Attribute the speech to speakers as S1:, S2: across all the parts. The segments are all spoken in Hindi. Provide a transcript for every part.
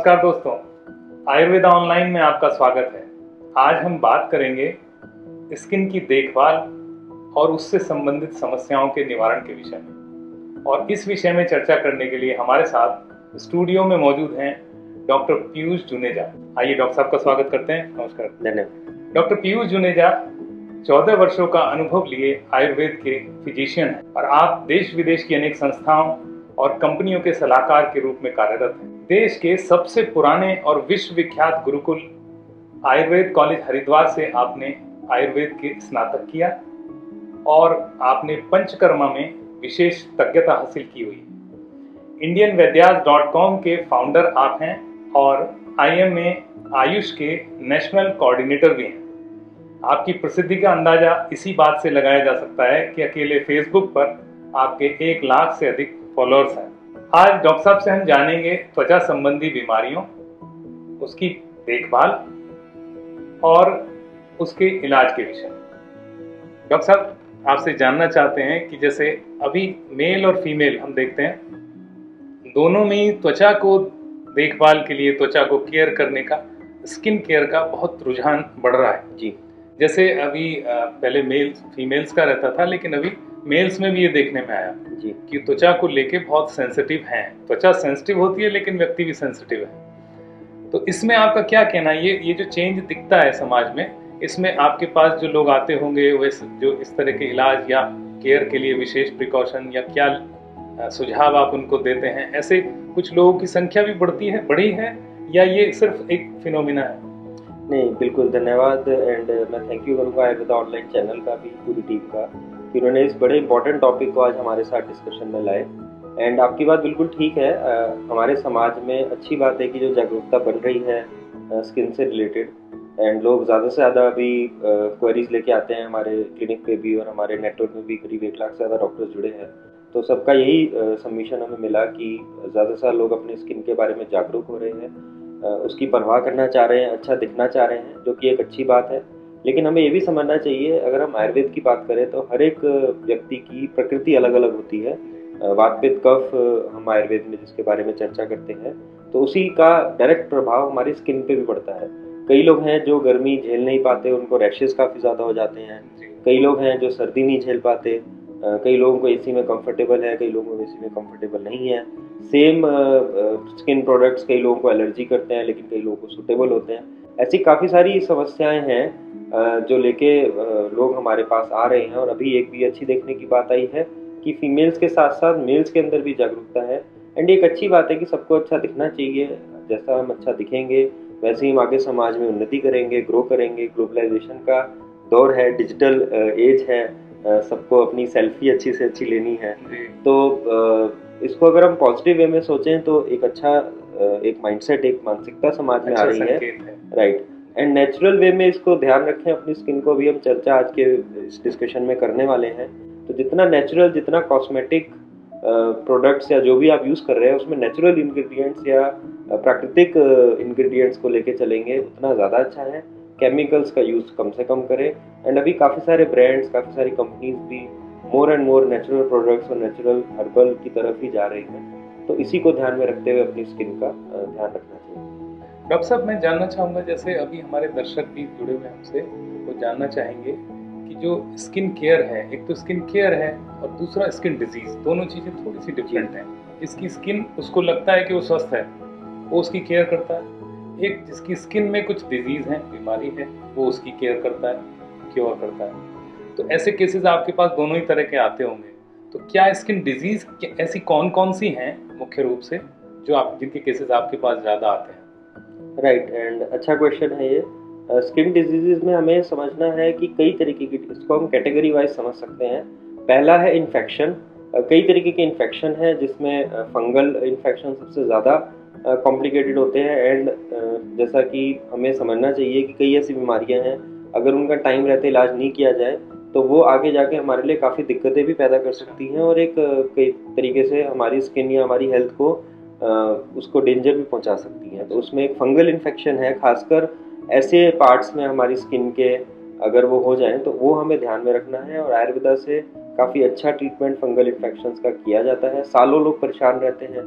S1: नमस्कार दोस्तों, आयुर्वेदा ऑनलाइन में आपका स्वागत है। आज हम बात करेंगे स्किन की देखभाल और उससे संबंधित समस्याओं के निवारण के विषय में। और इस विषय में चर्चा करने के लिए हमारे साथ स्टूडियो में मौजूद हैं डॉक्टर पीयूष जुनेजा। आइए डॉक्टर साहब का स्वागत करते हैं। नमस्कार।
S2: धन्यवाद।
S1: डॉक्टर पीयूष जुनेजा 14 वर्षों का अनुभव लिए आयुर्वेद के फिजिशियन हैं और आप देश विदेश की अनेक संस्थाओं और कंपनियों के सलाहकार के रूप में कार्यरत हैं। देश के सबसे पुराने और विश्व विख्यात गुरुकुल आयुर्वेद कॉलेज हरिद्वार से आपने आयुर्वेद के स्नातक किया और आपने पंचकर्मा में विशेष तज्ञता हासिल की हुई। indianvedyas.com के फाउंडर आप हैं और IMA आयुष के नेशनल कोऑर्डिनेटर भी हैं। आपकी प्रसिद्धि का अंदाजा इसी बात से लगाया जा सकता है कि अकेले फेसबुक पर आपके 1 लाख से अधिक फॉलोअर्स हैं। आज डॉक्टर साहब से हम जानेंगे त्वचा संबंधी बीमारियों, उसकी देखभाल और उसके इलाज के विषय में। डॉक्टर साहब, आपसे जानना चाहते हैं कि जैसे अभी मेल और फीमेल हम देखते हैं, दोनों में ही त्वचा को देखभाल के लिए, त्वचा को केयर करने का, स्किन केयर का बहुत रुझान बढ़ रहा है
S2: जी।
S1: जैसे अभी पहले मेल्स फीमेल्स का रहता था, लेकिन अभी मेल्स में भी ये देखने में आया
S2: जी
S1: कि त्वचा को लेके बहुत सेंसिटिव हैं। त्वचा सेंसिटिव होती है लेकिन व्यक्ति भी सेंसिटिव है। तो इसमें आपका क्या कहना है? ये जो चेंज दिखता है समाज में, इसमें आपके पास जो लोग आते होंगे वे जो इस तरह के इलाज या केयर के लिए विशेष प्रिकॉशन या क्या सुझाव आप उनको देते हैं? ऐसे कुछ लोगों की संख्या भी बढ़ी है या ये सिर्फ एक फिनोमिना है?
S2: नहीं, बिल्कुल धन्यवाद। एंड मैं थैंक यू करूँगा आयुर्वेदा ऑनलाइन चैनल का भी, पूरी टीम का, कि उन्होंने इस बड़े इंपॉर्टेंट टॉपिक को आज हमारे साथ डिस्कशन में लाए। एंड आपकी बात बिल्कुल ठीक है। हमारे समाज में अच्छी बात है कि जो जागरूकता बन रही है स्किन से रिलेटेड, एंड लोग ज़्यादा से ज़्यादा अभी क्वेरीज लेके आते हैं हमारे क्लिनिक पे भी, और हमारे नेटवर्क में भी करीब 1 लाख से ज़्यादा डॉक्टर्स जुड़े हैं। तो सबका यही सबमिशन हमें मिला कि ज़्यादा से ज़्यादा लोग अपने स्किन के बारे में जागरूक हो रहे हैं, उसकी परवाह करना चाह रहे हैं, अच्छा दिखना चाह रहे हैं, जो कि एक अच्छी बात है। लेकिन हमें ये भी समझना चाहिए, अगर हम आयुर्वेद की बात करें तो हर एक व्यक्ति की प्रकृति अलग अलग होती है। वात पित्त कफ हम आयुर्वेद में जिसके बारे में चर्चा करते हैं, तो उसी का डायरेक्ट प्रभाव हमारी स्किन पे भी पड़ता है। कई लोग हैं जो गर्मी झेल नहीं पाते, उनको रैशेस काफ़ी ज़्यादा हो जाते हैं। कई लोग हैं जो सर्दी नहीं झेल पाते। कई लोगों को एसी में कंफर्टेबल है, कई लोगों को एसी में कंफर्टेबल नहीं है। सेम स्किन प्रोडक्ट्स कई लोगों को एलर्जी करते हैं, लेकिन कई लोगों को सूटेबल होते हैं। ऐसी काफ़ी सारी समस्याएं हैं जो लेके लोग हमारे पास आ रहे हैं। और अभी एक भी अच्छी देखने की बात आई है कि फीमेल्स के साथ साथ मेल्स के अंदर भी जागरूकता है। एंड एक अच्छी बात है कि सबको अच्छा दिखना चाहिए। जैसा हम अच्छा दिखेंगे वैसे ही हम आगे समाज में उन्नति करेंगे, ग्रो करेंगे। ग्लोबलाइजेशन का दौर है, डिजिटल एज है, सबको अपनी सेल्फी अच्छी से अच्छी लेनी है। तो इसको अगर हम पॉजिटिव वे में सोचें तो एक अच्छा एक माइंडसेट, एक मानसिकता समाज में आ रही है, राइट। एंड नेचुरल वे में इसको ध्यान रखें। अपनी स्किन को भी हम चर्चा आज के इस डिस्कशन में करने वाले हैं। तो जितना नेचुरल, जितना कॉस्मेटिक प्रोडक्ट्स या जो भी आप यूज़ कर रहे हैं उसमें नेचुरल इंग्रेडिएंट्स या प्राकृतिक इंग्रेडिएंट्स को लेके चलेंगे उतना ज़्यादा अच्छा है। केमिकल्स का यूज़ कम से कम करें। एंड अभी काफ़ी सारे ब्रांड्स, काफ़ी सारी कंपनीज भी more and more natural products और नेचुरल हर्बल की तरफ ही जा रही हैं। तो इसी को ध्यान में रखते हुए अपनी स्किन का ध्यान रखना चाहिए।
S1: डॉक्टर साहब, मैं जानना चाहूँगा, जैसे अभी हमारे दर्शक भी जुड़े हुए हमसे, वो जानना चाहेंगे कि जो स्किन केयर है, एक तो स्किन केयर है और दूसरा स्किन डिजीज, दोनों चीज़ें थोड़ी सी डिफरेंट हैं। जिसकी स्किन उसको लगता है कि वो स्वस्थ है, वो उसकी केयर करता है। एक जिसकी स्किन में कुछ डिजीज है, बीमारी है, वो उसकी केयर करता है, क्योर करता है। तो ऐसे केसेस आपके पास दोनों ही तरह के आते होंगे। तो क्या स्किन डिजीज ऐसी कौन कौन सी हैं मुख्य रूप से जो जिनके केसेस आपके पास ज़्यादा आते हैं?
S2: राइट। एंड अच्छा क्वेश्चन है ये। स्किन डिजीजेज में हमें समझना है कि कई तरीके की, इसको हम कैटेगरी वाइज समझ सकते हैं। पहला है इन्फेक्शन। कई तरीके के इन्फेक्शन है जिसमें फंगल इन्फेक्शन सबसे ज़्यादा कॉम्प्लिकेटेड होते हैं। एंड जैसा कि हमें समझना चाहिए कि कई ऐसी बीमारियां हैं, अगर उनका टाइम रहते इलाज नहीं किया जाए तो वो आगे जाके हमारे लिए काफ़ी दिक्कतें भी पैदा कर सकती हैं, और एक कई तरीके से हमारी स्किन या हमारी हेल्थ को उसको डेंजर भी पहुंचा सकती हैं। तो उसमें एक फंगल इन्फेक्शन है, खासकर ऐसे पार्ट्स में हमारी स्किन के अगर वो हो जाएं तो वो हमें ध्यान में रखना है। और आयुर्वेदा से काफ़ी अच्छा ट्रीटमेंट फंगल इन्फेक्शंस का किया जाता है। सालों लोग परेशान रहते हैं,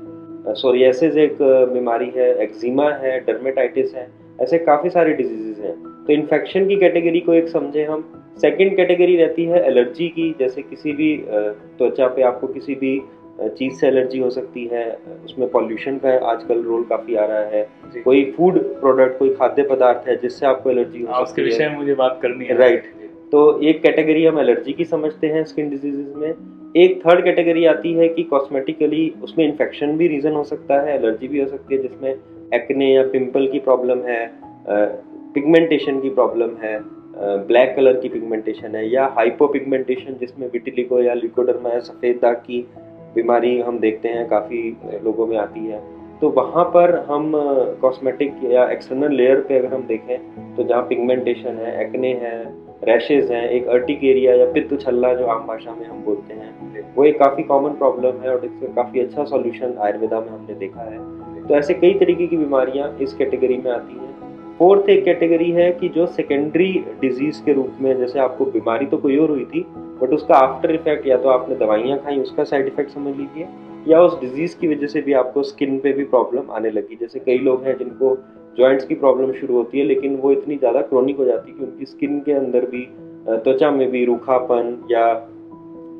S2: सोरियासिस एक बीमारी है, एक्जिमा है, डर्मेटाइटिस है, ऐसे काफ़ी सारे डिजीजेज हैं। तो इन्फेक्शन की कैटेगरी को एक समझे हम। सेकंड कैटेगरी रहती है एलर्जी की, जैसे किसी भी त्वचा पे आपको किसी भी चीज़ से एलर्जी हो सकती है। उसमें पॉल्यूशन का आजकल रोल काफ़ी आ रहा है। कोई फूड प्रोडक्ट, कोई खाद्य पदार्थ है जिससे आपको एलर्जी हो सकती है।
S1: उसके विषय में मुझे बात करनी है।
S2: राइट। तो एक कैटेगरी हम एलर्जी की समझते हैं स्किन डिजीजेज में। एक थर्ड कैटेगरी आती है कि कॉस्मेटिकली उसमें इन्फेक्शन भी रीज़न हो सकता है, एलर्जी भी हो सकती है, जिसमें एक्ने या पिंपल की प्रॉब्लम है, पिगमेंटेशन की प्रॉब्लम है, ब्लैक कलर की पिगमेंटेशन है, या हाइपोपिगमेंटेशन जिसमें विटिलिगो या ल्यूकोडर्मा या सफ़ेद दाग की बीमारी हम देखते हैं काफ़ी लोगों में आती है। तो वहाँ पर हम कॉस्मेटिक या एक्सटर्नल लेयर पे अगर हम देखें तो जहाँ पिगमेंटेशन है, एक्ने है, रैशेज हैं, एक अर्टिकेरिया या पित्त छल्ला जो आम भाषा में हम बोलते हैं, वो एक काफ़ी कॉमन प्रॉब्लम है और इसका काफ़ी अच्छा सॉल्यूशन आयुर्वेदा में हमने देखा है। तो ऐसे कई तरीके की बीमारियां इस कैटेगरी में आती हैं। फोर्थ एक कैटेगरी है कि जो सेकेंडरी डिजीज के रूप में, जैसे आपको बीमारी तो कोई और हुई थी बट उसका आफ्टर इफेक्ट, या तो आपने दवाइयाँ खाई उसका साइड इफेक्ट समझ लीजिए, या उस डिजीज की वजह से भी आपको स्किन पे भी प्रॉब्लम आने लगी। जैसे कई लोग हैं जिनको जॉइंट्स की प्रॉब्लम शुरू होती है लेकिन वो इतनी ज़्यादा क्रोनिक हो जाती है कि उनकी स्किन के अंदर भी, त्वचा में भी रूखापन या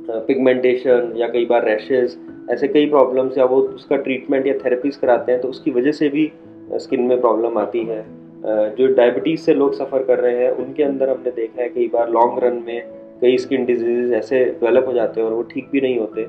S2: पिगमेंटेशन या कई बार रैशेज, ऐसे कई प्रॉब्लम्स, या वो उसका ट्रीटमेंट या थेरेपीज कराते हैं तो उसकी वजह से भी स्किन में प्रॉब्लम आती है। जो डायबिटीज़ से लोग सफ़र कर रहे हैं उनके अंदर हमने देखा है कई बार लॉन्ग रन में कई स्किन डिजीज़ ऐसे डेवलप हो जाते हैं और वो ठीक भी नहीं होते।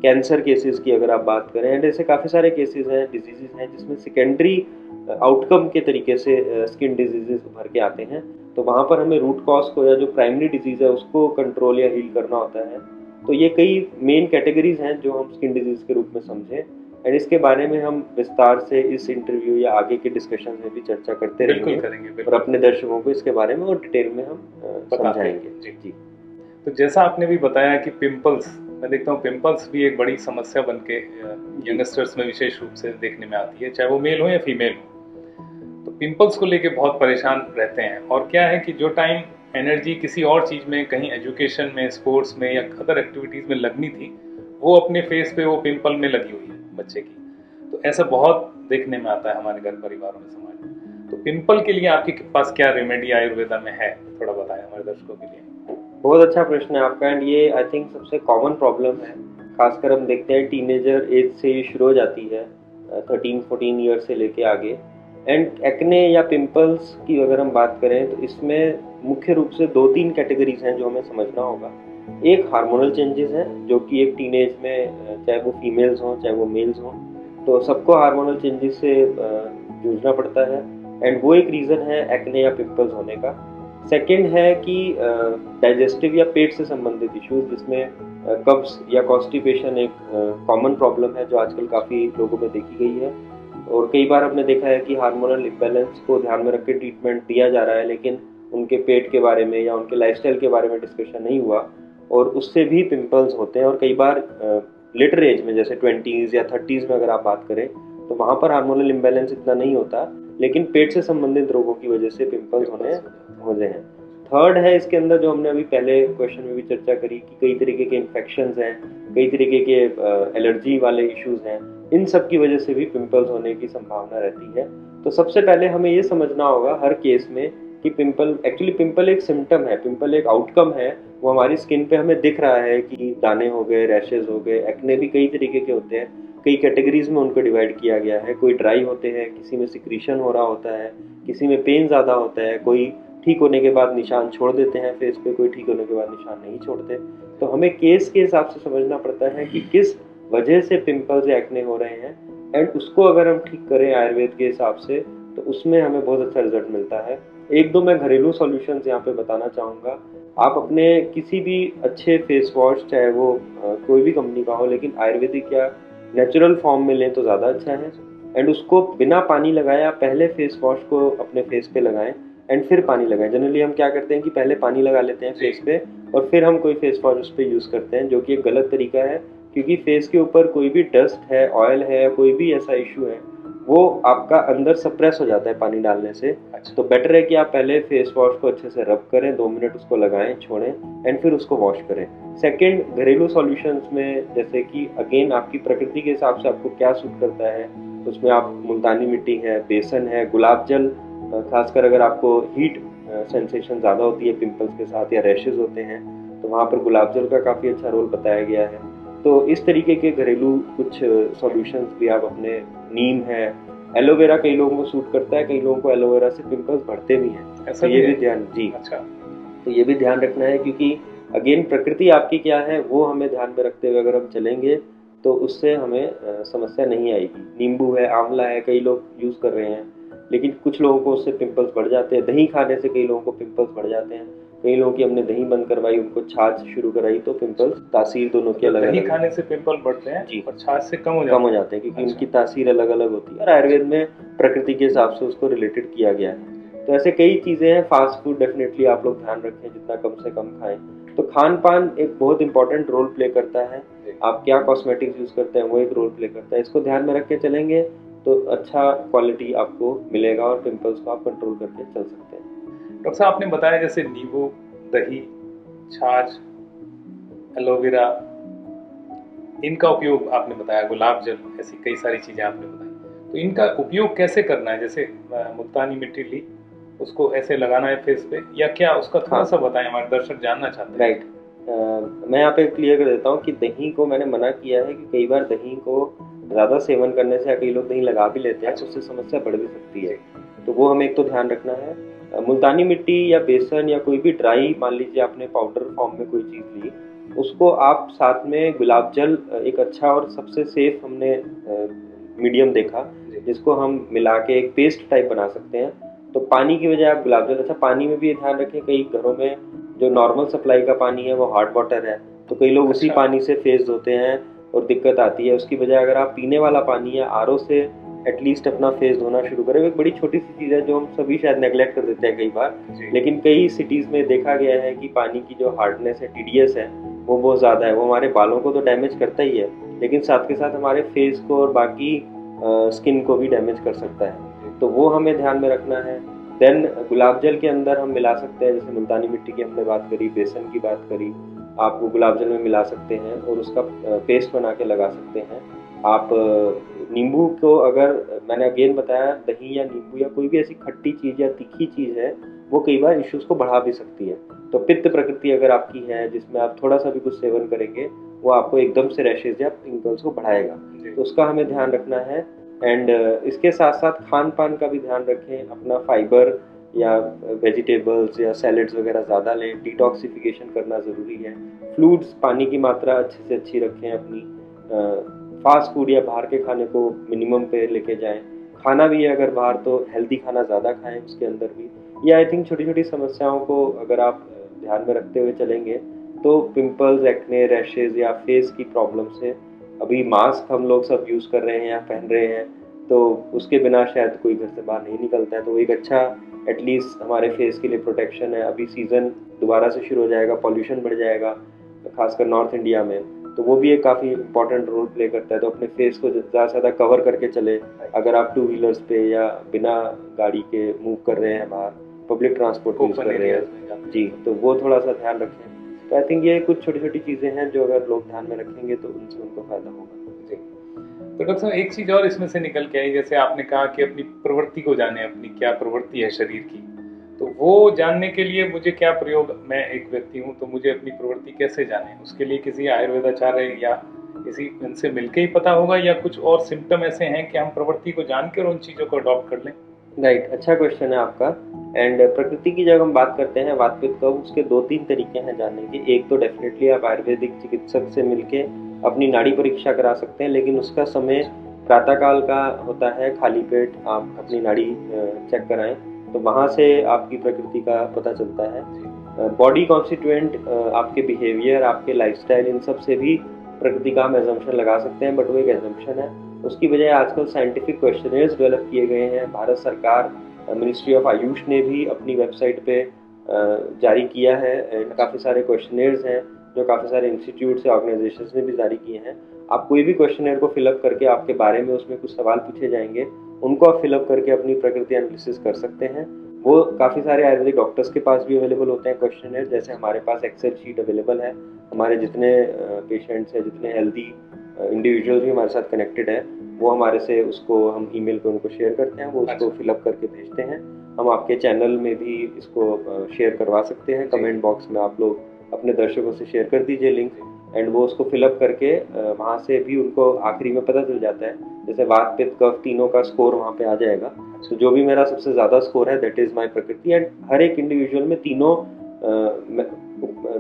S2: कैंसर केसेस की अगर आप बात करें, एंड ऐसे काफ़ी सारे केसेस हैं, डिजीज़ हैं जिसमें सेकेंडरी आउटकम के तरीके से स्किन डिजीज़ उभर के आते हैं। तो वहाँ पर हमें रूट कॉज को या जो प्राइमरी डिजीज़ है उसको कंट्रोल या हील करना होता है। तो ये कई मेन कैटेगरीज हैं जो हम स्किन डिजीज़ के रूप में समझें, एंड इसके बारे में हम विस्तार से इस इंटरव्यू या आगे के डिस्कशन में भी चर्चा करते रहेंगे और अपने दर्शकों को इसके बारे में और डिटेल में हम समझाएंगे।
S1: जी। तो जैसा आपने भी बताया कि पिंपल्स, मैं देखता हूँ पिंपल्स भी एक बड़ी समस्या बन के यंगस्टर्स में विशेष रूप से देखने में आती है, चाहे वो मेल हो या फीमेल हो। तो पिंपल्स को लेके बहुत परेशान रहते हैं, और क्या है कि जो टाइम एनर्जी किसी और चीज़ में, कहीं एजुकेशन में, स्पोर्ट्स में या अदर एक्टिविटीज़ में लगनी थी, वो अपने फेस पे वो पिंपल में लगी हुई है बच्चे की। तो ऐसा बहुत देखने में आता है हमारे घर परिवारों में, समाज में। तो पिंपल के लिए आपके पास क्या रेमेडी आयुर्वेदा में है, थोड़ा बताएं हमारे दर्शकों के लिए।
S2: बहुत अच्छा प्रश्न है आपका, एंड ये आई थिंक सबसे कॉमन प्रॉब्लम है। खासकर हम देखते हैं टीनेजर एज से ये शुरू हो जाती है, 13-14 ईयर से लेके आगे। एंड एक्ने या पिंपल्स की अगर हम बात करें तो इसमें मुख्य रूप से 2-3 कैटेगरीज हैं जो हमें समझना होगा। एक हार्मोनल चेंजेस हैं जो कि एक टीनेज में, चाहे वो फीमेल्स हों चाहे वो मेल्स हों, तो सबको हार्मोनल चेंजेस से जूझना पड़ता है, एंड वो एक रीज़न है एक्ने या पिंपल्स होने का। सेकंड है कि डाइजेस्टिव या पेट से संबंधित इश्यूज, जिसमें कब्ज या कॉन्स्टिपेशन एक कॉमन प्रॉब्लम है जो आजकल काफ़ी लोगों में देखी गई है। और कई बार हमने देखा है कि हार्मोनल इम्बैलेंस को ध्यान में रख के ट्रीटमेंट दिया जा रहा है, लेकिन उनके पेट के बारे में या उनके लाइफस्टाइल के बारे में डिस्कशन नहीं हुआ और उससे भी पिंपल्स होते हैं। और कई बार लेटर एज में, जैसे 20s या 30s में अगर आप बात करें तो वहाँ पर हार्मोनल इम्बैलेंस इतना नहीं होता, लेकिन पेट से संबंधित रोगों की वजह से पिंपल्स होते हैं। थर्ड है इसके अंदर, जो हमने अभी पहले क्वेश्चन में भी चर्चा करी, कि कई तरीके के इन्फेक्शंस हैं, कई तरीके के एलर्जी वाले इश्यूज हैं, इन सब की वजह से भी पिंपल्स होने की संभावना रहती है। तो सबसे पहले हमें ये समझना होगा हर केस में कि पिंपल एक सिम्टम है, पिंपल एक आउटकम है। वो हमारी स्किन पे हमें दिख रहा है कि दाने हो गए, रैशेज हो गए, एक्ने भी कई तरीके के होते हैं, कई कैटेगरीज में उनको डिवाइड किया गया है। कोई ड्राई होते हैं, किसी में सिक्रीशन हो रहा होता है, किसी में पेन ज़्यादा होता है, कोई ठीक होने के बाद निशान छोड़ देते हैं फेस पे, कोई ठीक होने के बाद निशान नहीं छोड़ते। तो हमें केस के हिसाब से समझना पड़ता है कि किस वजह से पिंपल्स या एक्ने हो रहे हैं, एंड उसको अगर हम ठीक करें आयुर्वेद के हिसाब से तो उसमें हमें बहुत अच्छा रिजल्ट मिलता है। एक दो मैं घरेलू सॉल्यूशंस यहाँ पे बताना चाहूँगा। आप अपने किसी भी अच्छे फेस वॉश, चाहे वो कोई भी कंपनी का हो, लेकिन आयुर्वेदिक या नेचुरल फॉर्म में लें तो ज़्यादा अच्छा है, एंड उसको बिना पानी लगाए आप पहले फेस वॉश को अपने फेस पे लगाएं एंड फिर पानी लगाएं। जनरली हम क्या करते हैं कि पहले पानी लगा लेते हैं फेस पे और फिर हम कोई फेस वॉश उस पर यूज़ करते हैं, जो कि एक गलत तरीका है, क्योंकि फेस के ऊपर कोई भी डस्ट है, ऑयल है, कोई भी ऐसा इशू है, वो आपका अंदर सप्रेस हो जाता है पानी डालने से।
S1: अच्छा।
S2: तो बेटर है कि आप पहले फेस वॉश को अच्छे से रब करें, 2 मिनट उसको लगाएं, छोड़ें एंड फिर उसको वॉश करें। सेकंड, घरेलू सॉल्यूशंस में जैसे कि अगेन आपकी प्रकृति के हिसाब से आपको क्या सूट करता है, उसमें आप मुल्तानी मिट्टी है, बेसन है, गुलाब जल, खासकर अगर आपको हीट सेंसेशन ज़्यादा होती है पिंपल्स के साथ या रैशेज होते हैं, तो वहाँ पर गुलाब जल का काफ़ी अच्छा रोल बताया गया है। तो इस तरीके के घरेलू कुछ सॉल्यूशंस भी आप अपने, नीम है, एलोवेरा कई लोगों को सूट करता है, कई लोगों को एलोवेरा से पिंपल्स बढ़ते भी हैं,
S1: ऐसा
S2: तो ये
S1: भी
S2: भी
S1: है?
S2: ध्यान, जी,
S1: अच्छा।
S2: तो ये भी ध्यान रखना है क्योंकि अगेन प्रकृति आपकी क्या है वो हमें ध्यान में रखते हुए अगर हम चलेंगे तो उससे हमें समस्या नहीं आएगी। नींबू है, आंवला है, कई लोग यूज़ कर रहे हैं, लेकिन कुछ लोगों को उससे पिंपल्स बढ़ जाते हैं। दही खाने से कई लोगों को पिंपल्स बढ़ जाते हैं। कई लोगों की हमने दही बंद करवाई, उनको छाछ शुरू कराई, तो पिंपल्स, तासीर दोनों की अलग
S1: दही
S2: अलग
S1: खाने से पिंपल बढ़ते हैं
S2: जी,
S1: और छाछ से कम हो
S2: जाते हैं क्योंकि
S1: अच्छा।
S2: उनकी तासीर अलग अलग होती है और आयुर्वेद में प्रकृति के हिसाब से उसको रिलेटेड किया गया है। तो ऐसे कई चीज़ें हैं। फास्ट फूड डेफिनेटली आप लोग ध्यान रखें, जितना कम से कम खाएं। तो खान पान एक बहुत इंपॉर्टेंट रोल प्ले करता है। आप क्या कॉस्मेटिक्स यूज़ करते हैं वो एक रोल प्ले करता है। इसको ध्यान में रख के चलेंगे तो अच्छा क्वालिटी आपको मिलेगा और पिंपल्स को आप कंट्रोल करके चल सकते हैं।
S1: डॉक्टर साहब, आपने बताया जैसे नींबू, दही, छाछ, एलोवेरा, इनका उपयोग आपने बताया, गुलाब जल, ऐसी कई सारी चीज़ें आपने बताई। तो इनका उपयोग कैसे करना है? जैसे मुल्तानी मिट्टी ली, उसको ऐसे लगाना है फेस पे या क्या, उसका थोड़ा सा बताएं, हमारे दर्शक जानना चाहते हैं।
S2: राइट, मैं यहाँ पे क्लियर कर देता हूँ कि दही को मैंने मना किया है कि कई बार दही को ज़्यादा सेवन करने से, कई लोग दही लगा भी लेते हैं, उससे समस्या बढ़ भी सकती है, तो वो हमें एक तो ध्यान रखना है। मुल्तानी मिट्टी या बेसन या कोई भी ड्राई, मान लीजिए आपने पाउडर फॉर्म में कोई चीज़ ली, उसको आप साथ में गुलाब जल, एक अच्छा और सबसे सेफ हमने मीडियम देखा जिसको हम मिला के एक पेस्ट टाइप बना सकते हैं। तो पानी की बजाय आप गुलाब जल, अच्छा पानी में भी ये ध्यान रखें, कई घरों में जो नॉर्मल सप्लाई का पानी है वो हार्ड वाटर है, तो कई लोग उसी पानी से फेस धोते हैं और दिक्कत आती है। उसकी बजाय अगर आप पीने वाला पानी या आरओ से एटलीस्ट अपना फेस धोना शुरू करें। एक बड़ी छोटी सी चीज़ है जो हम सभी शायद नेग्लेक्ट कर देते हैं कई बार, लेकिन कई सिटीज़ में देखा गया है कि पानी की जो हार्डनेस है, टीडीएस है, वो बहुत ज़्यादा है। वो हमारे बालों को तो डैमेज करता ही है, लेकिन साथ के साथ हमारे फेस को और बाकी स्किन को भी डैमेज कर सकता है, तो वो हमें ध्यान में रखना है। देन गुलाब जल के अंदर हम मिला सकते हैं, जैसे मुल्तानी मिट्टी की हमने बात करी, बेसन की बात करी, आप वो गुलाब जल में मिला सकते हैं और उसका पेस्ट बना के लगा सकते हैं। आप नींबू को, अगर मैंने अगेन बताया, दही या नींबू या कोई भी ऐसी खट्टी चीज़ या तीखी चीज़ है वो कई बार इश्यूज़ को बढ़ा भी सकती है। तो पित्त प्रकृति अगर आपकी है जिसमें आप थोड़ा सा भी कुछ सेवन करेंगे वो आपको एकदम से रैशेज या पिंपल्स को बढ़ाएगा, तो उसका हमें ध्यान रखना है। एंड इसके साथ साथ खान पान का भी ध्यान रखें, अपना फाइबर या वेजिटेबल्स या सैलड्स वगैरह ज़्यादा लें, डिटॉक्सिफिकेशन करना ज़रूरी है, फ्लूइड्स, पानी की मात्रा अच्छे से अच्छी रखें अपनी, फास्ट फूड या बाहर के खाने को मिनिमम पे लेके जाएं, खाना भी है अगर बाहर तो हेल्दी खाना ज़्यादा खाएं उसके अंदर भी। ये आई थिंक छोटी छोटी समस्याओं को अगर आप ध्यान में रखते हुए चलेंगे तो पिंपल्स, एक्ने, रैशेज या फेस की प्रॉब्लम से, अभी मास्क हम लोग सब यूज़ कर रहे हैं या पहन रहे हैं, तो उसके बिना शायद कोई घर से बाहर नहीं निकलता है, तो वो एक अच्छा एटलीस्ट हमारे फेस के लिए प्रोटेक्शन है। अभी सीज़न दोबारा से शुरू हो जाएगा, पॉल्यूशन बढ़ जाएगा खासकर नॉर्थ इंडिया में, तो वो भी एक काफ़ी इंपॉर्टेंट रोल प्ले करता है। तो अपने फेस को ज़्यादा से ज़्यादा कवर करके चले, अगर आप 2 व्हीलर्स पे या बिना गाड़ी के मूव कर रहे हैं, बाहर पब्लिक ट्रांसपोर्ट यूज़ कर रहे हैं जी, तो वो थोड़ा सा ध्यान रखें। तो आई थिंक ये कुछ छोटी छोटी चीज़ें हैं जो अगर लोग ध्यान में रखेंगे तो उनसे उनको फ़ायदा होगा जी।
S1: तो डॉक्टर साहब, एक चीज़ और इसमें से निकल के आई, जैसे आपने कहा कि अपनी प्रवृत्ति को जाने, अपनी क्या प्रवृत्ति है शरीर की, तो वो जानने के लिए मुझे क्या प्रयोग, मैं एक व्यक्ति हूँ तो मुझे अपनी प्रवृत्ति कैसे जाने, उसके लिए किसी आयुर्वेदाचार्य या किसी इनसे मिलके ही पता होगा या कुछ और सिम्टम ऐसे हैं कि हम प्रवृत्ति को जानकर उन चीज़ों को अडॉप्ट कर लें?
S2: राइट, अच्छा क्वेश्चन है आपका। एंड प्रकृति की जब हम बात करते हैं वात पित्त का, उसके 2-3 तरीके हैं जानने के। एक तो डेफिनेटली आप आयुर्वेदिक चिकित्सक से मिलके अपनी नाड़ी परीक्षा करा सकते हैं, लेकिन उसका समय प्रातःकाल का होता है, खाली पेट आप अपनी नाड़ी चेक कराएं, तो वहाँ से आपकी प्रकृति का पता चलता है। बॉडी कॉन्स्टिट्यूएंट, आपके बिहेवियर, आपके लाइफस्टाइल, इन सब से भी प्रकृति का हम एजम्पशन लगा सकते हैं, बट वो एक एजम्पशन है। उसकी बजाय आजकल साइंटिफिक क्वेश्चनर्स डेवलप किए गए हैं। भारत सरकार, मिनिस्ट्री ऑफ आयुष ने भी अपनी वेबसाइट पे जारी किया है, काफ़ी सारे क्वेश्चनर्स हैं जो काफ़ी सारे इंस्टीट्यूट से ऑर्गेनाइजेशंस ने भी जारी किए हैं। आप कोई भी क्वेश्चनेयर को फिलअप करके आपके बारे में उसमें कुछ सवाल पूछे जाएंगे, उनको आप फिलअप करके अपनी प्रकृति एनालिसिस कर सकते हैं। वो काफ़ी सारे आयुर्वेदिक डॉक्टर्स के पास भी अवेलेबल होते हैं क्वेश्चनेयर, जैसे हमारे पास एक्सेल शीट अवेलेबल है। हमारे जितने पेशेंट्स हैं, जितने हेल्दी इंडिविजुअल भी हमारे साथ कनेक्टेड हैं, वो हमारे से उसको हम ईमेल पे उनको शेयर करते हैं, वो उसको फिलअप करके भेजते हैं। हम आपके चैनल में भी इसको शेयर करवा सकते हैं। कमेंट बॉक्स में आप लोग अपने दर्शकों से शेयर कर दीजिए लिंक, एंड वो उसको फिलअप करके वहाँ से भी उनको आखिरी में पता चल जाता है, जैसे वात पित्त कफ तीनों का स्कोर वहाँ पे आ जाएगा। तो जो भी मेरा सबसे ज़्यादा स्कोर है दैट इज़ माय प्रकृति। एंड हर एक इंडिविजुअल में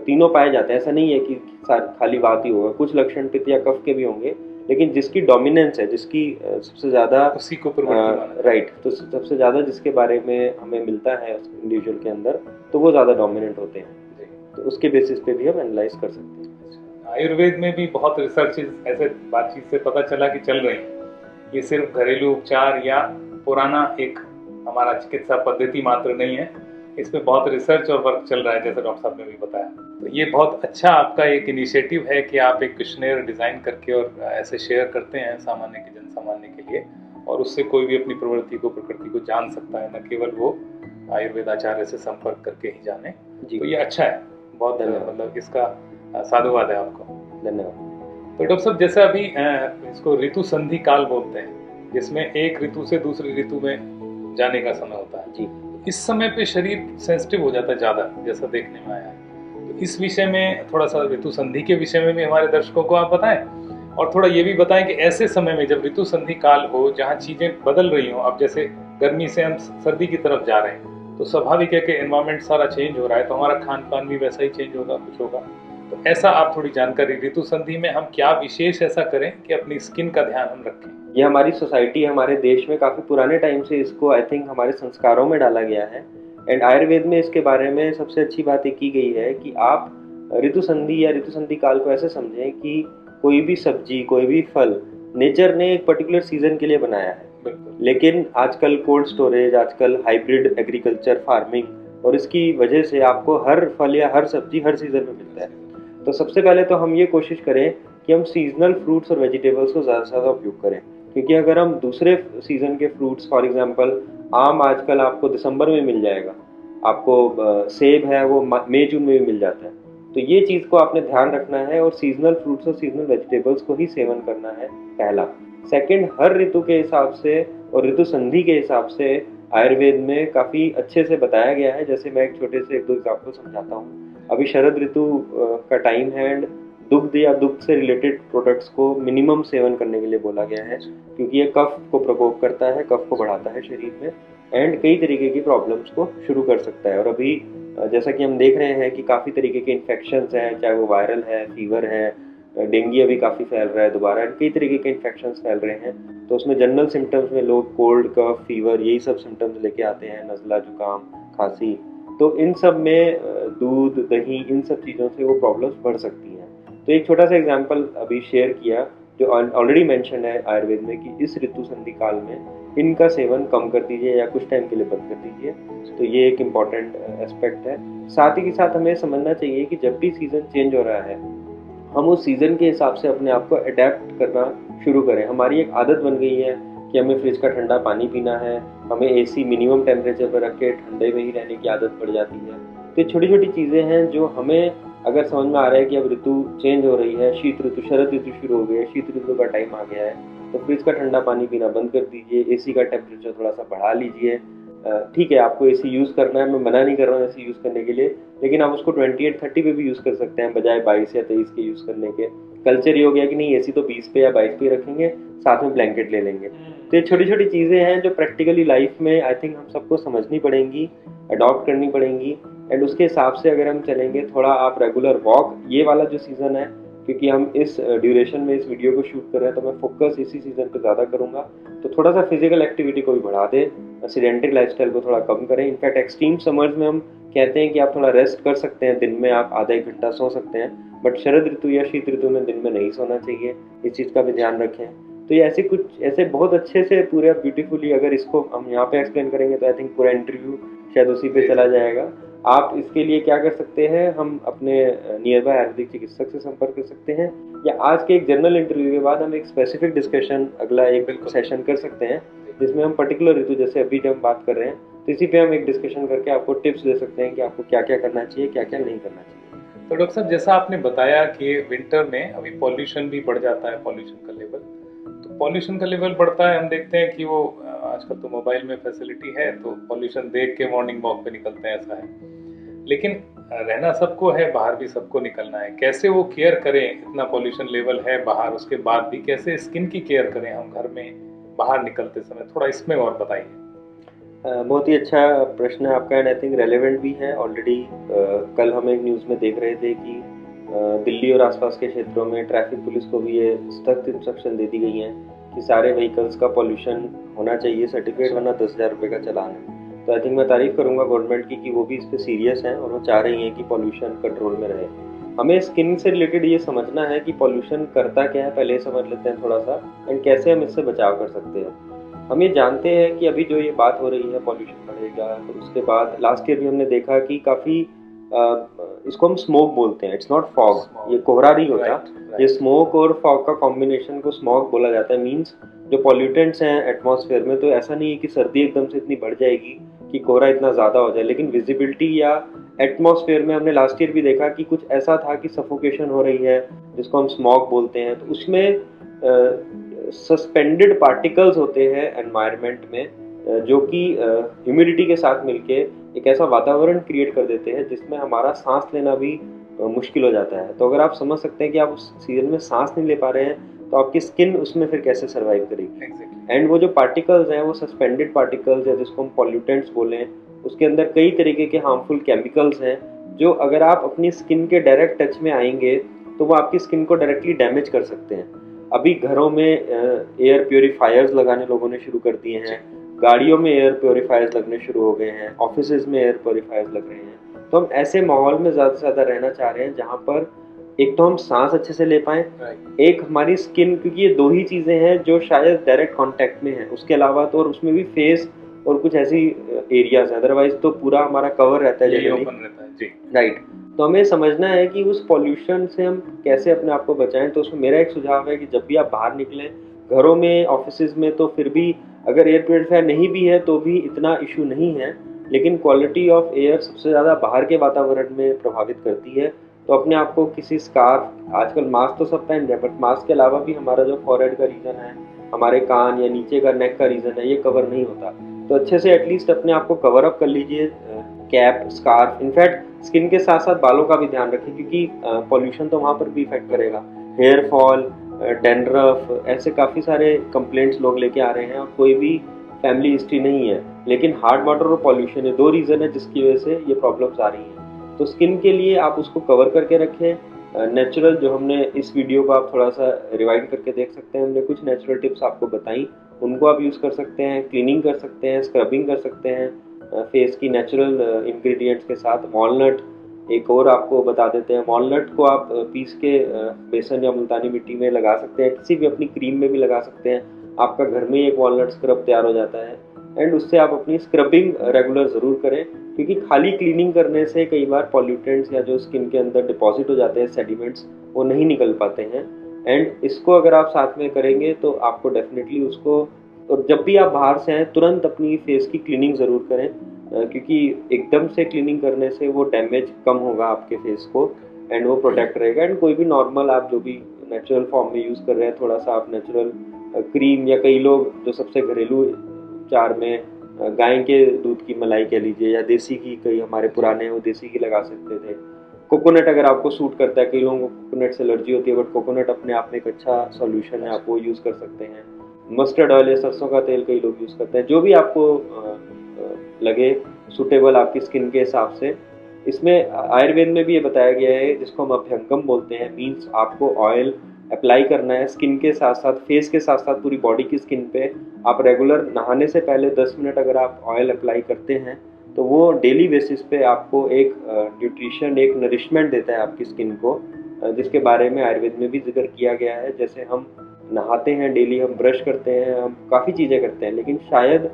S2: तीनों पाए जाते हैं। ऐसा नहीं है कि खाली वात ही होगा, कुछ लक्षण पित्त या कफ के भी होंगे, लेकिन जिसकी डोमिनेंस है, जिसकी सबसे ज़्यादा
S1: उसी को प्रवृत्ति
S2: राइट, तो सबसे ज़्यादा जिसके बारे में हमें मिलता है इंडिविजुअल के अंदर, तो वो ज़्यादा डोमिनेंट होते हैं। तो उसके बेसिस पे भी हम एनालाइज कर सकते हैं।
S1: आयुर्वेद में भी बहुत रिसर्च ऐसे बातचीत से पता चला कि चल रही है। ये सिर्फ घरेलू उपचार या पुराना एक हमारा चिकित्सा पद्धति मात्र नहीं है, इसमें बहुत रिसर्च और वर्क चल रहा है, जैसे डॉक्टर साहब ने भी बताया। तो ये बहुत अच्छा आपका एक इनिशिएटिव है कि आप एक क्वेश्चनेयर डिज़ाइन करके और ऐसे शेयर करते हैं सामान्य के जन सामान्य के लिए, और उससे कोई भी अपनी प्रवृत्ति को प्रकृति को जान सकता है, न केवल वो आयुर्वेद आचार्य से संपर्क करके ही जाने। तो ये अच्छा है, बहुत मतलब इसका साधुवाद है आपको,
S2: धन्यवाद।
S1: तो डॉक्टर साहब जैसे अभी इसको ऋतु संधि काल बोलते हैं, जिसमें एक ऋतु से दूसरी ऋतु में जाने का समय होता है
S2: जी।
S1: इस समय पे शरीर सेंसिटिव हो जाता है ज़्यादा, जैसा देखने में आया है। तो इस विषय में थोड़ा सा ऋतु संधि के विषय में भी हमारे दर्शकों को आप बताएं, और थोड़ा ये भी बताएं कि ऐसे समय में जब ऋतु संधि काल हो, जहाँ चीज़ें बदल रही हों, अब जैसे गर्मी से हम सर्दी की तरफ जा रहे हैं, तो स्वाभाविक है कि एनवायरमेंट सारा चेंज हो रहा है, तो हमारा खान पान भी वैसा ही चेंज होगा, कुछ होगा। तो ऐसा आप थोड़ी जानकारी, ऋतु संधि में हम क्या विशेष ऐसा करें कि अपनी स्किन का ध्यान हम रखें।
S2: ये हमारी सोसाइटी, हमारे देश में काफ़ी पुराने टाइम से इसको आई थिंक हमारे संस्कारों में डाला गया है। एंड आयुर्वेद में इसके बारे में सबसे अच्छी बात ये की गई है कि आप ऋतु संधि या ऋतु संधि काल को ऐसे समझें कि कोई भी सब्जी, कोई भी फल नेचर ने एक पर्टिकुलर सीजन के लिए बनाया है। लेकिन आजकल कोल्ड स्टोरेज, आजकल हाइब्रिड एग्रीकल्चर फार्मिंग, और इसकी वजह से आपको हर फल या हर सब्जी हर सीजन में मिलता है। तो सबसे पहले तो हम ये कोशिश करें कि हम सीजनल फ्रूट्स और वेजिटेबल्स को ज़्यादा से ज़्यादा उपयोग करें, क्योंकि अगर हम दूसरे सीजन के फ्रूट्स, फॉर एग्जांपल आम आजकल आपको दिसंबर में मिल जाएगा, आपको सेब है वो मई जून में भी मिल जाता है, तो ये चीज़ को आपने ध्यान रखना है और सीजनल फ्रूट्स और सीजनल वेजिटेबल्स को ही सेवन करना है, पहला। सेकंड, हर ऋतु के हिसाब से और ऋतु संधि के हिसाब से आयुर्वेद में काफ़ी अच्छे से बताया गया है। जैसे मैं एक छोटे से 1-2 एग्जाम्पल समझाता हूँ। अभी शरद ऋतु का टाइम है, एंड दुग्ध या दुग्ध से रिलेटेड प्रोडक्ट्स को मिनिमम सेवन करने के लिए बोला गया है, क्योंकि ये कफ को प्रकोप करता है, कफ को बढ़ाता है शरीर में, एंड कई तरीके की प्रॉब्लम्स को शुरू कर सकता है। और अभी जैसा कि हम देख रहे हैं कि काफ़ी तरीके के इन्फेक्शंस हैं, चाहे वो वायरल है, फीवर है, डेंगू अभी काफ़ी फैल रहा है दोबारा, कई तरीके के इन्फेक्शंस फैल रहे हैं। तो उसमें जनरल सिम्टम्स में लोग कोल्ड, कफ, फीवर, यही सब सिम्टम्स लेके आते हैं, नज़ला, जुकाम, खांसी। तो इन सब में दूध, दही, इन सब चीज़ों से वो प्रॉब्लम्स बढ़ सकती हैं। तो एक छोटा सा एग्जांपल अभी शेयर किया जो ऑलरेडी मेंशन है आयुर्वेद में कि इस ऋतु संधि काल में इनका सेवन कम कर दीजिए या कुछ टाइम के लिए बंद कर दीजिए। तो ये एक इम्पॉर्टेंट एस्पेक्ट है। साथ ही के साथ हमें समझना चाहिए कि जब भी सीज़न चेंज हो रहा है, हम उस सीज़न के हिसाब से अपने आप को अडेप्ट करना शुरू करें। हमारी एक आदत बन गई है कि हमें फ्रिज का ठंडा पानी पीना है, हमें एसी मिनिमम टेम्परेचर पर रख के ठंडे में ही रहने की आदत पड़ जाती है। तो छोटी छोटी चीज़ें हैं जो हमें अगर समझ में आ रहा है कि अब ऋतु चेंज हो रही है, शीत ऋतु, शरद ऋतु शुरू हो गई है, शीत ऋतु का टाइम आ गया है, तो फ्रिज का ठंडा पानी पीना बंद कर दीजिए, एसी का टेम्परेचर थोड़ा सा बढ़ा लीजिए। ठीक है, आपको एसी यूज़ करना है, मैं मना नहीं कर रहा हूँ एसी यूज़ करने के लिए, लेकिन आप उसको 28-30 पे भी यूज़ कर सकते हैं बजाय 22 या 23 के यूज़ करने के। कल्चर ये हो गया कि नहीं, एसी तो 20 पे या 22 पे रखेंगे, साथ में ब्लैंकेट ले लेंगे। तो ये छोटी छोटी चीज़ें हैं जो प्रैक्टिकली लाइफ में आई थिंक हम सबको समझनी पड़ेंगी, अडॉप्ट करनी पड़ेंगी, एंड उसके हिसाब से अगर हम चलेंगे, थोड़ा आप रेगुलर वॉक, ये वाला जो सीज़न है, क्योंकि हम इस ड्यूरेशन में इस वीडियो को शूट कर रहे हैं तो मैं फोकस इसी सीज़न पे ज़्यादा करूँगा, तो थोड़ा सा फिजिकल एक्टिविटी को भी बढ़ा दें, सीडेंटरी लाइफस्टाइल को थोड़ा कम करें। इनफैक्ट एक्सट्रीम समर्स में हम कहते हैं कि आप थोड़ा रेस्ट कर सकते हैं, दिन में आप आधा 1 घंटा सो सकते हैं, बट शरद ऋतु या शीत ऋतु में दिन में नहीं सोना चाहिए, इस चीज़ का भी ध्यान रखें। तो ये ऐसे बहुत अच्छे से पूरे ब्यूटीफुली अगर इसको हम यहाँ पे एक्सप्लेन करेंगे तो आई थिंक पूरा इंटरव्यू शायद उसी पे चला जाएगा। आप इसके लिए क्या कर सकते हैं, हम अपने नियर बाय आयुर्वेदिक चिकित्सक से संपर्क कर सकते हैं, या आज के एक जनरल इंटरव्यू के बाद हम एक स्पेसिफिक डिस्कशन अगला एक सेशन कर सकते हैं जिसमें हम पर्टिकुलर ऋतु, जैसे अभी जब हम बात कर रहे हैं, तो इसी पे हम एक डिस्कशन करके आपको टिप्स दे सकते हैं कि आपको क्या क्या करना चाहिए, क्या क्या नहीं करना चाहिए।
S1: तो डॉक्टर साहब, जैसा आपने बताया कि विंटर में अभी पॉल्यूशन भी बढ़ जाता है, पॉल्यूशन का लेवल, तो पॉल्यूशन का लेवल बढ़ता है, हम देखते हैं कि वो आजकल तो मोबाइल में फैसिलिटी है तो पॉल्यूशन देख के मॉर्निंग वॉक पे निकलते हैं, ऐसा है। लेकिन रहना सबको है, बाहर भी सबको निकलना है, कैसे वो केयर करें, इतना पॉल्यूशन लेवल है बाहर, उसके बाद भी कैसे स्किन की केयर करें हम घर में बाहर निकलते समय, थोड़ा इसमें और बताइए।
S2: बहुत ही अच्छा प्रश्न है आपका, एंड आई थिंक रेलेवेंट भी है। ऑलरेडी कल हम एक न्यूज़ में देख रहे थे कि दिल्ली और आसपास के क्षेत्रों में ट्रैफिक पुलिस को भी ये सख्त इंस्ट्रक्शन दे दी गई हैं कि सारे व्हीकल्स का पॉल्यूशन होना चाहिए सर्टिफिकेट, वरना 10,000 रुपये का चालान है। तो आई थिंक मैं तारीफ करूंगा गवर्नमेंट की कि वो भी इस पर सीरियस हैं और वो चाह रही हैं कि पॉल्यूशन कंट्रोल में रहे। हमें स्किन से रिलेटेड ये समझना है कि पॉल्यूशन करता क्या है, पहले समझ लेते हैं थोड़ा सा, एंड कैसे हम इससे बचाव कर सकते हैं। हम ये जानते हैं कि अभी जो ये बात हो रही है पॉल्यूशन बढ़ेगा, तो उसके बाद लास्ट ईयर भी हमने देखा कि काफ़ी इसको हम स्मोक बोलते हैं, इट्स नॉट फॉग, ये कोहरा नहीं होता, ये स्मोक और फॉग का कॉम्बिनेशन को स्मॉग बोला जाता है। मींस जो पॉल्यूटेंट्स हैं एटमॉस्फेयर में, तो ऐसा नहीं है कि सर्दी एकदम से इतनी बढ़ जाएगी कि कोहरा इतना ज़्यादा हो जाए, लेकिन विजिबिलिटी या एटमॉस्फेयर में हमने लास्ट ईयर भी देखा कि कुछ ऐसा था कि सफोकेशन हो रही है, जिसको हम स्मॉग बोलते हैं। तो उसमें सस्पेंडेड पार्टिकल्स होते हैं एनवायरनमेंट में, जो कि ह्यूमिडिटी के साथ मिलके एक ऐसा वातावरण क्रिएट कर देते हैं जिसमें हमारा सांस लेना भी मुश्किल हो जाता है। तो अगर आप समझ सकते हैं कि आप उस सीजन में सांस नहीं ले पा रहे हैं, तो आपकी स्किन उसमें फिर कैसे सर्वाइव करेगी। एंड वो जो पार्टिकल्स हैं वो सस्पेंडेड पार्टिकल्स है, जिसको हम पॉल्यूटेंट्स बोलें, उसके अंदर कई तरीके के हार्मफुल केमिकल्स हैं जो अगर आप अपनी स्किन के डायरेक्ट टच में आएंगे तो वो आपकी स्किन को डायरेक्टली डैमेज कर सकते हैं। अभी घरों में एयर प्योरीफायर्स लगाने लोगों ने शुरू कर दिए हैं, गाड़ियों में एयर प्योरीफायर्स लगने शुरू हो गए हैं, ऑफिसेज में एयर प्योरीफायर्स लग रहे हैं। तो हम ऐसे माहौल में ज़्यादा से ज़्यादा रहना चाह रहे हैं जहाँ पर एक तो हम सांस अच्छे से ले पाएँ, एक हमारी स्किन, क्योंकि ये दो ही चीज़ें हैं जो शायद डायरेक्ट कांटेक्ट में हैं, उसके अलावा तो, और उसमें भी फेस और कुछ ऐसी एरियाज हैं, अदरवाइज तो पूरा हमारा कवर रहता है जनरली, राइट। तो हमें समझना है कि उस पॉल्यूशन से हम कैसे अपने आप को बचाएं। तो उसमें मेरा एक सुझाव है कि जब भी आप बाहर निकलें, घरों में, ऑफिसेज में, तो फिर भी अगर एयर प्योरीफायर नहीं भी है तो भी इतना इशू नहीं है, लेकिन क्वालिटी ऑफ एयर सबसे ज़्यादा बाहर के वातावरण में प्रभावित करती है। तो अपने आप को किसी स्कार्फ, आजकल मास्क तो सब पहन रहे हैं, बट मास्क के अलावा भी हमारा जो फॉरहेड का रीजन है, हमारे कान या नीचे का नेक का रीजन है, ये कवर नहीं होता। तो अच्छे से एटलीस्ट अपने आप को कवर अप कर लीजिए, कैप, स्कार्फ, इनफैक्ट स्किन के साथ साथ बालों का भी ध्यान रखें, क्योंकि पॉल्यूशन तो वहाँ पर भी इफेक्ट करेगा। हेयर फॉल, डेंड्रफ, ऐसे काफ़ी सारे कंप्लेंट्स लोग लेके आ रहे हैं और कोई भी फैमिली हिस्ट्री नहीं है, लेकिन हार्ड वाटर और पॉल्यूशन, ये दो रीज़न है जिसकी वजह से ये प्रॉब्लम्स आ रही हैं। तो स्किन के लिए आप उसको कवर करके रखें। नेचुरल, जो हमने इस वीडियो को आप थोड़ा सा रिवाइंड करके देख सकते हैं, हमने कुछ नेचुरल टिप्स आपको बताई, उनको आप यूज़ कर सकते हैं, क्लीनिंग कर सकते हैं, स्क्रबिंग कर सकते हैं फेस की नेचुरल इंग्रेडिएंट्स के साथ। वॉलनट एक और आपको बता देते हैं, वॉलनट को आप पीस के बेसन या मुल्तानी मिट्टी में लगा सकते हैं, किसी भी अपनी क्रीम में भी लगा सकते हैं, आपका घर में ही एक वॉलनट स्क्रब तैयार हो जाता है। एंड उससे आप अपनी स्क्रबिंग रेगुलर ज़रूर करें, क्योंकि खाली क्लीनिंग करने से कई बार पॉल्यूटेंट्स या जो स्किन के अंदर डिपॉजिट हो जाते हैं सेडिमेंट्स, वो नहीं निकल पाते हैं। एंड इसको अगर आप साथ में करेंगे तो आपको डेफिनेटली उसको, और जब भी आप बाहर से आएँ तुरंत अपनी फेस की क्लीनिंग ज़रूर करें, क्योंकि एकदम से क्लीनिंग करने से वो डैमेज कम होगा आपके फेस को एंड वो प्रोटेक्ट रहेगा। एंड कोई भी नॉर्मल आप जो भी नेचुरल फॉर्म में यूज़ कर रहे हैं, थोड़ा सा आप नेचुरल क्रीम, या कई लोग जो सबसे घरेलू उपचार में गाय के दूध की मलाई कह लीजिए, या देसी घी, कई हमारे पुराने वो देसी घी लगा सकते थे। कोकोनट अगर आपको सूट करता है, कई लोगों को कोकोनट से एलर्जी होती है, बट कोकोनट अपने आप में एक अच्छा सॉल्यूशन है, आप वो यूज़ कर सकते हैं। मस्टर्ड ऑयल या सरसों का तेल कई लोग यूज़ करते हैं, जो भी आपको लगे सुटेबल आपकी स्किन के हिसाब से। इसमें आयुर्वेद में भी ये बताया गया है, जिसको हम अभ्यंगम बोलते हैं, मीन्स आपको ऑयल अप्लाई करना है स्किन के साथ साथ, फेस के साथ साथ पूरी बॉडी की स्किन पे। आप रेगुलर नहाने से पहले 10 मिनट अगर आप ऑयल अप्लाई करते हैं तो वो डेली बेसिस पे आपको एक न्यूट्रिशन, एक नरिशमेंट देता है आपकी स्किन को, जिसके बारे में आयुर्वेद में भी जिक्र किया गया है। जैसे हम नहाते हैं डेली, हम ब्रश करते हैं, हम काफ़ी चीज़ें करते हैं, लेकिन शायद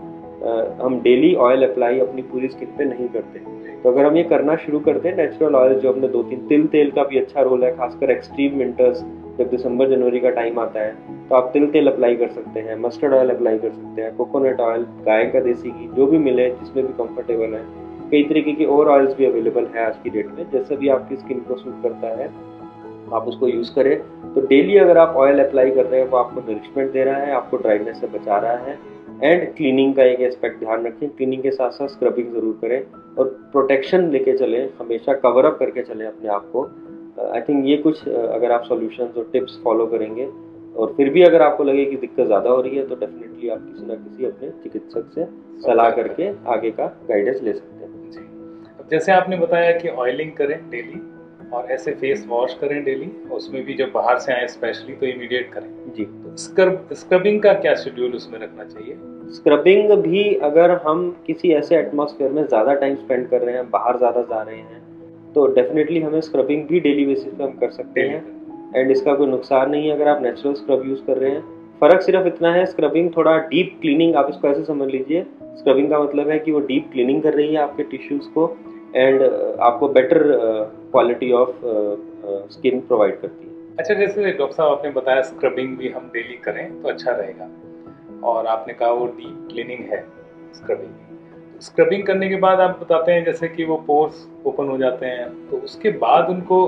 S2: हम डेली ऑयल अप्लाई अपनी पूरी स्किन पे नहीं करते। तो अगर हम ये करना शुरू करते हैं, नेचुरल ऑयल जो हमने 2-3 तेल का भी अच्छा रोल है, खासकर एक्सट्रीम विंटर्स जब दिसंबर जनवरी का टाइम आता है तो आप तेल अप्लाई कर सकते हैं, मस्टर्ड ऑयल अप्लाई कर सकते हैं, कोकोनट ऑयल, गाय का देसी घी, जो भी मिले जिसमें भी कंफर्टेबल है। कई तरीके के और ऑयल्स भी अवेलेबल है आज की डेट में, जैसे भी आपकी स्किन को सूट करता है आप उसको यूज़ करें। तो डेली अगर आप ऑयल अप्लाई कर रहे हैं वो आपको नरिशमेंट दे रहा है, आपको ड्राइनेस से बचा रहा है। एंड क्लीनिंग का एक एस्पेक्ट ध्यान रखें, क्लीनिंग के साथ साथ स्क्रबिंग ज़रूर करें और प्रोटेक्शन लेके चलें, हमेशा कवर अप करके चलें अपने आप को। आई थिंक ये कुछ अगर आप सॉल्यूशंस और टिप्स फॉलो करेंगे और फिर भी अगर आपको लगे कि दिक्कत ज़्यादा हो रही है तो डेफिनेटली आप किसी ना किसी अपने चिकित्सक से सलाह करके आगे का गाइडेंस ले सकते हैं।
S1: जी, अब जैसे आपने बताया कि ऑयलिंग करें डेली और ऐसे फेस वॉश करें डेली, उसमें भी जब बाहर से आए स्पेशली तो इमीडिएट करें
S2: जी।
S1: तो स्क्रबिंग का क्या शेड्यूल उसमें रखना चाहिए?
S2: स्क्रबिंग भी अगर हम किसी ऐसे एटमॉस्फेयर में ज़्यादा टाइम स्पेंड कर रहे हैं, बाहर ज़्यादा जा रहे हैं, तो डेफिनेटली हमें स्क्रबिंग भी डेली बेसिस पे हम कर सकते हैं। एंड इसका कोई नुकसान नहीं है अगर आप नेचुरल स्क्रब यूज़ कर रहे हैं। फ़र्क सिर्फ इतना है, स्क्रबिंग थोड़ा डीप क्लीनिंग, आप इसको ऐसे समझ लीजिए, स्क्रबिंग का मतलब है कि वो डीप क्लीनिंग कर रही है आपके टिश्यूज़ को एंड आपको better quality of skin provide करती है।
S1: अच्छा, जैसे डॉक्टर साहब आपने बताया स्क्रबिंग भी हम डेली करें तो अच्छा रहेगा, और आपने कहा वो डीप क्लीनिंग है स्क्रबिंग करने के बाद आप बताते हैं जैसे कि वो पोर्स ओपन हो जाते हैं, तो उसके बाद उनको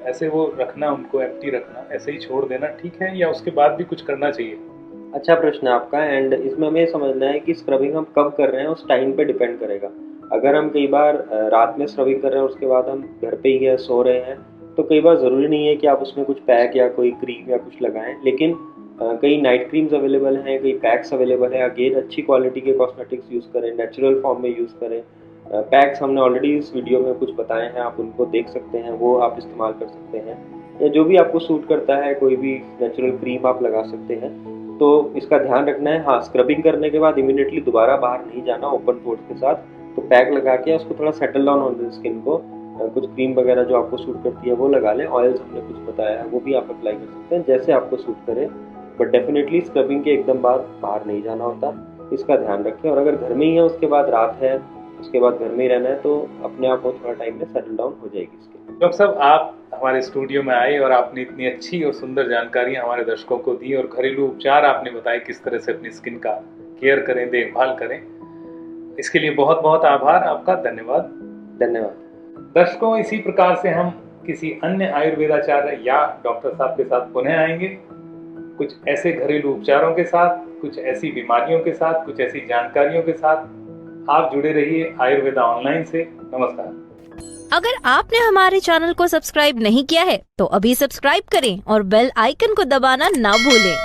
S1: ऐसे वो रखना, उनको एम्प्टी रखना, ऐसे ही छोड़ देना ठीक है या उसके बाद भी कुछ करना चाहिए?
S2: अच्छा प्रश्न है आपका। एंड इसमें हमें समझना है कि स्क्रबिंग हम कब कर रहे हैं, उस टाइम पे डिपेंड करेगा। अगर हम कई बार रात में स्क्रबिंग कर रहे हैं उसके बाद हम घर पे ही है, सो रहे हैं, तो कई बार ज़रूरी नहीं है कि आप उसमें कुछ पैक या कोई क्रीम या कुछ लगाएं, लेकिन कई नाइट क्रीम्स अवेलेबल हैं, कई पैक्स अवेलेबल हैं। अगेन अच्छी क्वालिटी के कॉस्मेटिक्स यूज़ करें, नेचुरल फॉर्म में यूज़ करें। पैक्स हमने ऑलरेडी इस वीडियो में कुछ बताए हैं, आप उनको देख सकते हैं, वो आप इस्तेमाल कर सकते हैं, या जो भी आपको सूट करता है कोई भी नेचुरल क्रीम आप लगा सकते हैं। तो इसका ध्यान रखना है। हाँ, स्क्रबिंग करने के बाद इमीडिएटली दोबारा बाहर नहीं जाना ओपन पोर्स के साथ, तो पैक लगा के उसको थोड़ा सेटल डाउन होने स्किन को, कुछ क्रीम वगैरह जो आपको सूट करती है वो लगा लें। ऑयल्स हमने कुछ बताया है वो भी आप अप्लाई कर सकते हैं जैसे आपको सूट करे, बट डेफिनेटली स्क्रबिंग के एकदम बाद बाहर नहीं जाना होता, इसका ध्यान रखें। और अगर घर में ही है, उसके बाद रात है, उसके बाद घर में ही रहना है, तो अपने आप को थोड़ा टाइम में सेटल डाउन हो जाएगी स्किन।
S1: डॉक्टर साहब, आप हमारे स्टूडियो में आए और आपने इतनी अच्छी और सुंदर जानकारियां हमारे दर्शकों को दी और घरेलू उपचार आपने बताए किस तरह से अपनी स्किन का केयर करें, देखभाल करें, इसके लिए बहुत बहुत आभार आपका। धन्यवाद।
S2: धन्यवाद।
S1: दर्शकों, इसी प्रकार से हम किसी अन्य आयुर्वेदाचार्य या डॉक्टर साहब के साथ पुनः आएंगे, कुछ ऐसे घरेलू उपचारों के साथ, कुछ ऐसी बीमारियों के साथ, कुछ ऐसी जानकारियों के साथ। आप जुड़े रहिए आयुर्वेदा ऑनलाइन से। नमस्कार।
S3: अगर आपने हमारे चैनल को सब्सक्राइब नहीं किया है तो अभी सब्सक्राइब करें और बेल आइकन को दबाना ना भूलें।